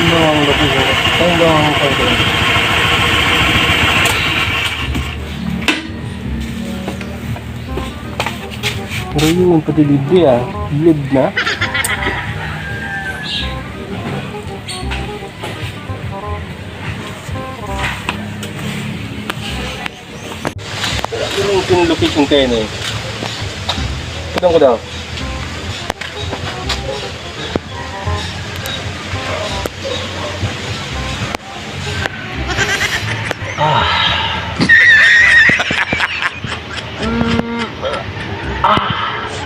ang laki ko. Ang ang ko. Pero yun, pati libre ah. Libre na. Yung location kayo na eh. Kadang ko daw.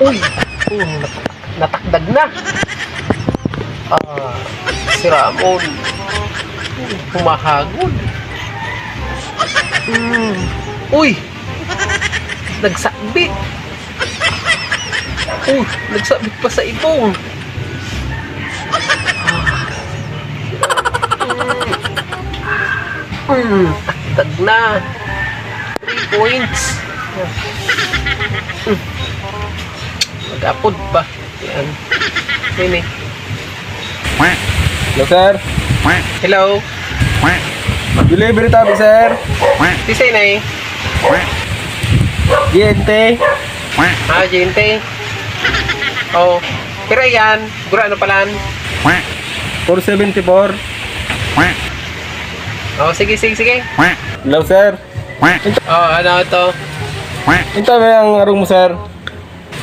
Uy! Natakdag na! Si Ramon. Humahagod. Uy! Nagsabit! Nagsabit pa sa ibong. Takdag na. 3 points. Mag-apod ba? Yan. Ini. Hello sir. Hello. Delivery tabi sir. Disay na eh. Diente. Gente. Oh. Pero yan. Siguro ano palan? 474. Oh, sige. Hello sir. Oh, ano ito? Ito ba yung arong mo sir?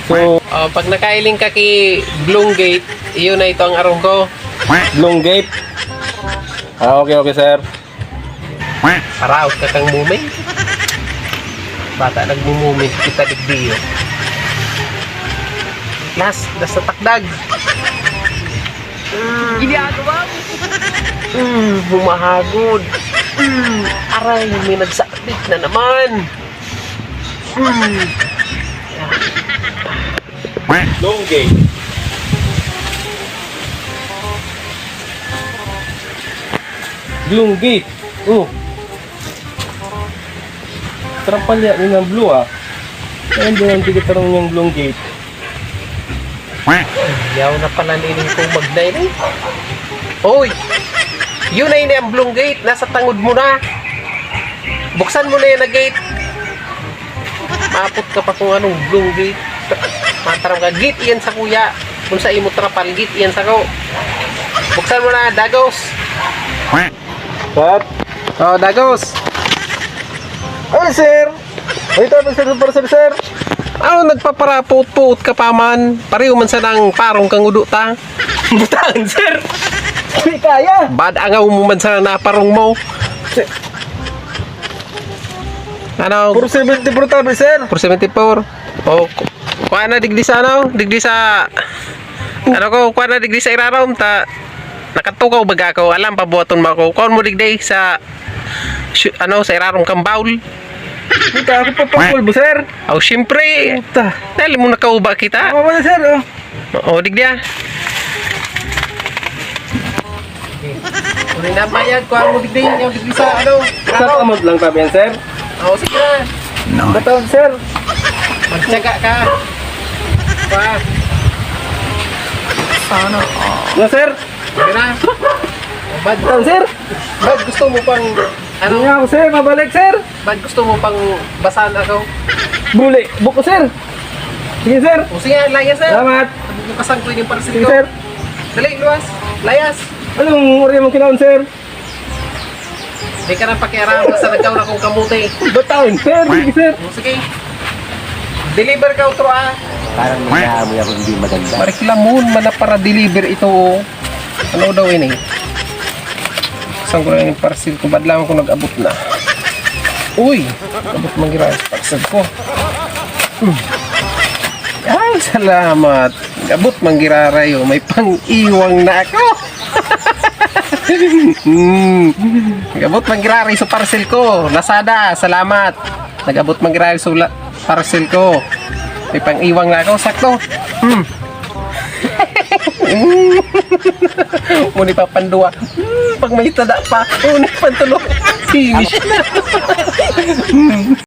So, Pag nakailing ka kay Bloom Gate, iyon na ito ang arong ko. Bloom Gate. Okay sir. Paraot ka kang mumay. Bata nagmumumay, kita digdiyo. Last sa takdag. Ginagawa mo. Humahagod. Aray, may nagsakit na naman. Bloom Gate. Bloom Gate. Sarap palya yun ang blue ah. Ayun din ang tigitarong yung Bloom Gate. Yaw na pala niling kong mag-9 eh. Hoy! Yun na yun ang Bloom Gate. Nasa tangod mo na. Buksan mo na yan na gate. Maapot ka pa kung anong Bloom Gate. Mataram ka. Gate iyan sa kuya. Kung sa imo trapal, gate iyan sa ko. Buksan mo na, Dagos. Sir? Oh, Dagos. Ay sir! Ay tabi sir, sir. Nagpaparapot-pot ka pa man. Pareho man sa nang parong kang udo ta. Butaan sir! Hindi kaya! Bad angaw mo man sa naparong mo. Ano? 474 tabi sir! 474. Oh, kuha na digdi sa ano? Digdi sa ano ko? Kuha na digdi sa irarom ta. Nakatukaw baga ko. Alam pa buhaton mo ako. Kuha mo digdi sa sa irarom kang baul. Hindi ka ako papapulbo sir! Oh, syempre. Ta! Dahil mo nakauba kita. Tama na sir oh! Oo, digdi ah. Kung nabayad, kuha mo digdi. Yung digdi sa ano? Sa amount lang tabi yan sir? Oo, sige na. Butaan sir! Magtsaga ka. Pa. Sana. Ano sir? Sige na. Bad, Butaan sir! bad gusto mo pang Ano ano? nga ako sir? Mabalik sir! Bad gusto mo pang basahan ako? Buli! Buko sir! Sige sir! O sige, layas sir. Salamat! Bukasan ko yung parcel Sige ko. sir! Dali, luwas. Layas. Anong uri mong kinaon sir? Hindi ka na pakiaram sa nagkaw na kong kamuti. Butaan sir! Sige sir! O sige. Deliver ka outro ah. Parang may naamoy ako hindi maganda. Pareklamon man na para deliver ito. Ano daw yun eh? Saan ko na yung parcel ko? Ba't lang ako nag-abot na? Uy! Abot mangira yung parcel ko. Ay, salamat. Nag-abot mangira rayo. May pang-iwang na ako. Nag-abot mangira rayo sa parcel ko. Lazada, salamat. Nag-abot mangira rayo sa parcel ko. May pang-iwang na ako. Sakto. Muni pa pandua. Pag may tada pa, muni pa tulog. Finish na.